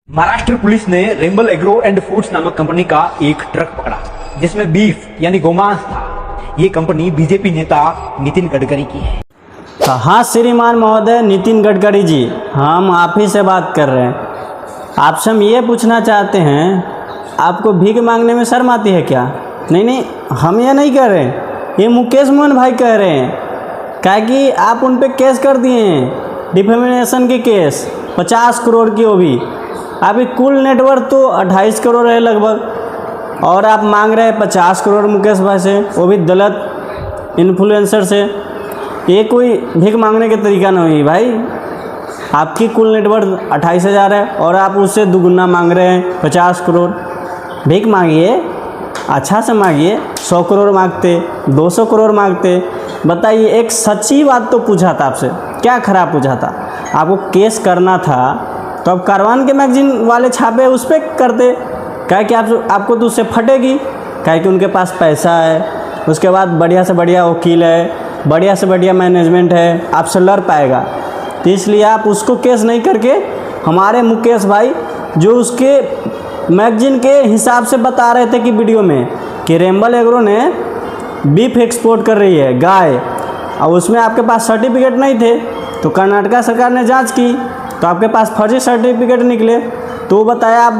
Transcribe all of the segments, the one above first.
Maharashtra police ने रेंबल agro and foods नामक company का एक ट्रक पकड़ा जिसमें बीफ यानी गोमांस था। ये कंपनी बीजेपी नेता नितिन गडकरी की है। हाँ श्रीमान महोदय नितिन गडकरी जी, हम आप ही से बात कर रहे हैं। आपसे हम ये पूछना चाहते हैं, आपको भीख मांगने में शर्म आती है क्या? नहीं, हम ये नहीं कह रहे हैं, ये मुकेश मोहन भाई कह रहे हैं। क्या कि आप उन पे केस कर दिए हैं, डिफेमेशन के केस 50 करोड़ की, वो भी अभी कुल नेटवर्थ तो 28 करोड़ है लगभग, और आप मांग रहे हैं 50 करोड़ मुकेश भाई से, वो भी दलित इन्फ्लुएंसर से। ये कोई भीख मांगने का तरीका नहीं भाई। आपकी कुल नेटवर्थ 28,000 है और आप उससे दुगुना मांग रहे हैं 50 करोड़। भीख मांगिए, अच्छा से मांगिए। 100 करोड़ मांगते, 200 करोड़ मांगते। बताइए, एक सच्ची बात तो पूछा था आपसे, क्या खराब पूछा था? आपको केस करना था तो अब कारवान के मैगजीन वाले छापे उस पर करते। क्या कि आपको तो उससे फटेगी, क्या कि उनके पास पैसा है, उसके बाद बढ़िया से बढ़िया वकील है, बढ़िया से बढ़िया मैनेजमेंट है, आपसे लड़ पाएगा। तो इसलिए आप उसको केस नहीं करके हमारे मुकेश भाई, जो उसके मैगजीन के हिसाब से बता रहे थे कि वीडियो में कि रेंबल एग्रो ने बीफ एक्सपोर्ट कर रही है, गाय, और उसमें आपके पास सर्टिफिकेट नहीं थे, तो कर्नाटका सरकार ने जांच की तो आपके पास फर्जी सर्टिफिकेट निकले। तो वो बताया आप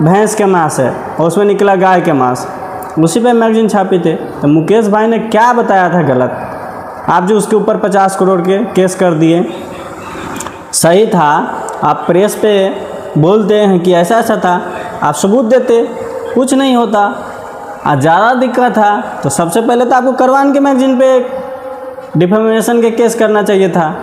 भैंस के मांस है और उसमें निकला गाय के मांस, उसी पे मैगजीन छापी थे। तो मुकेश भाई ने क्या बताया था गलत? आप जो उसके ऊपर 50 करोड़ के केस कर दिए, सही था। आप प्रेस पे बोलते हैं कि ऐसा ऐसा था, आप सबूत देते, कुछ नहीं होता। आज ज़्यादा दिक्कत था तो सबसे पहले तो आपको करवान के मैगजीन पे डिफेमेशन के केस करना चाहिए था।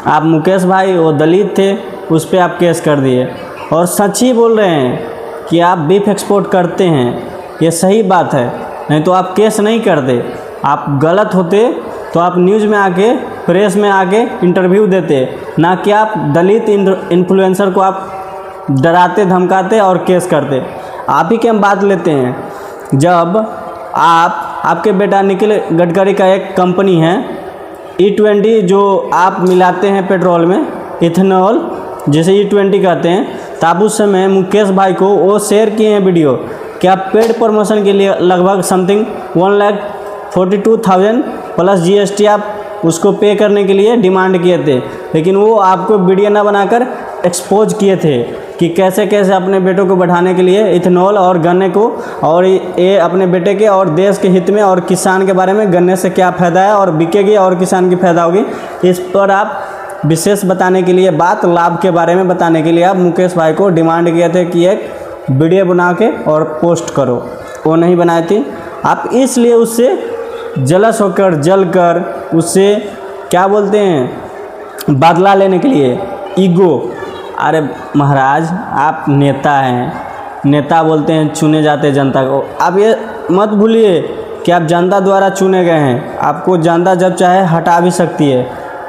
आप मुकेश भाई वो दलित थे, उस पर आप केस कर दिए, और सच ही बोल रहे हैं कि आप बीफ एक्सपोर्ट करते हैं, ये सही बात है। नहीं तो आप केस नहीं करते। आप गलत होते तो आप न्यूज़ में आके, प्रेस में आके इंटरव्यू देते, ना कि आप दलित इन्फ्लुएंसर को आप डराते धमकाते और केस करते। आप ही की हम बात लेते हैं। जब आपके बेटा नितिन गडकरी का एक कंपनी है E20, जो आप मिलाते हैं पेट्रोल में, इथेनॉल, जिसे E20 कहते हैं, तो आप उस समय मुकेश भाई को वो शेयर किए हैं वीडियो कि आप पेड प्रमोशन के लिए लगभग समथिंग 1,42,000 प्लस GST आप उसको पे करने के लिए डिमांड किए थे। लेकिन वो आपको वीडियो ना बनाकर एक्सपोज किए थे कि कैसे कैसे अपने बेटों को बढ़ाने के लिए इथेनॉल और गन्ने को, और ये अपने बेटे के और देश के हित में, और किसान के बारे में गन्ने से क्या फ़ायदा है और बिकेगी और किसान की फ़ायदा होगी, इस पर आप विशेष बताने के लिए, बात लाभ के बारे में बताने के लिए आप मुकेश भाई को डिमांड किए थे कि एक वीडियो बना के और पोस्ट करो। वो नहीं बनाई थी आप, इसलिए उससे जलस होकर, जल कर, उससे क्या बोलते हैं, बदला लेने के लिए, ईगो। अरे महाराज, आप नेता हैं, नेता बोलते हैं चुने जाते जनता को। आप ये मत भूलिए कि आप जनता द्वारा चुने गए हैं। आपको जनता जब चाहे हटा भी सकती है,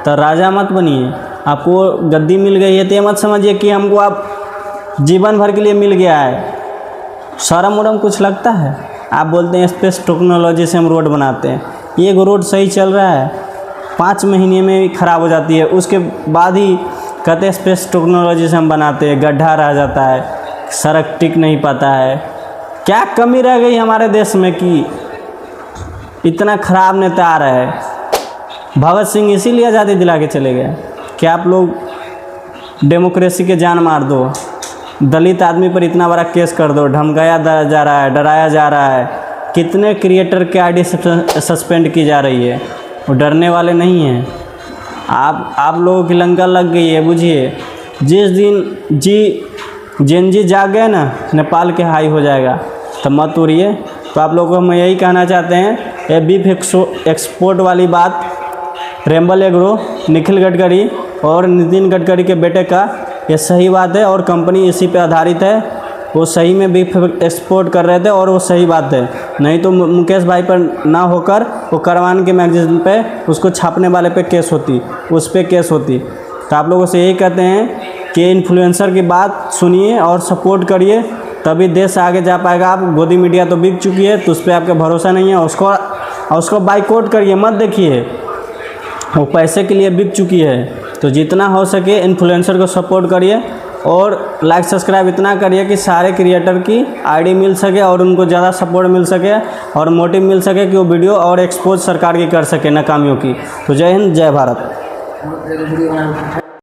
तो राजा मत बनिए। आपको गद्दी मिल गई है तो ये मत समझिए कि हमको आप जीवन भर के लिए मिल गया है। शर्म उरम कुछ लगता है? आप बोलते हैं स्पेस टेक्नोलॉजी से हम रोड बनाते हैं। ये रोड सही चल रहा है, 5 महीने में ख़राब हो जाती है, उसके बाद ही कहते हैं स्पेस टेक्नोलॉजी से हम बनाते हैं, गड्ढा रह जाता है, सड़क टिक नहीं पाता है। क्या कमी रह गई हमारे देश में कि इतना ख़राब नेता आ रहा है? भगत सिंह इसीलिए आज़ादी दिला के चले गए कि आप लोग डेमोक्रेसी के जान मार दो, दलित आदमी पर इतना बड़ा केस कर दो, धमकाया जा रहा है, डराया जा रहा है। कितने क्रिएटर के आईडी सस्पेंड की जा रही है, वो डरने वाले नहीं हैं। आप लोगों की लंका लग गई है, बुझिए। जिस दिन जी जाग गए ना, नेपाल के हाई हो जाएगा, तो मत उड़िए। तो आप लोगों को हम यही कहना चाहते हैं, ये बीफ एक्सपोर्ट वाली बात रेंबल एग्रो, निखिल गडकरी और नितिन गडकरी के बेटे का, ये सही बात है, और कंपनी इसी पे आधारित है। वो सही में बीफ एक्सपोर्ट कर रहे थे और वो सही बात है। नहीं तो मुकेश भाई पर ना होकर वो करवान के मैगजीन पे, उसको छापने वाले पे केस होती, उस पर केस होती। तो आप लोगों से यही कहते हैं कि इन्फ्लुएंसर की बात सुनिए और सपोर्ट करिए, तभी देश आगे जा पाएगा। आप गोदी मीडिया तो बिक चुकी है, तो उस पर आपका भरोसा नहीं है, उसको बाइकआउट करिए, मत देखिए, वो पैसे के लिए बिक चुकी है। तो जितना हो सके इन्फ्लुएंसर को सपोर्ट करिए, और लाइक सब्सक्राइब इतना करिए कि सारे क्रिएटर की आईडी मिल सके और उनको ज़्यादा सपोर्ट मिल सके और मोटिव मिल सके कि वो वीडियो और एक्सपोज सरकार की कर सके नाकामियों की। तो जय हिंद, जय भारत।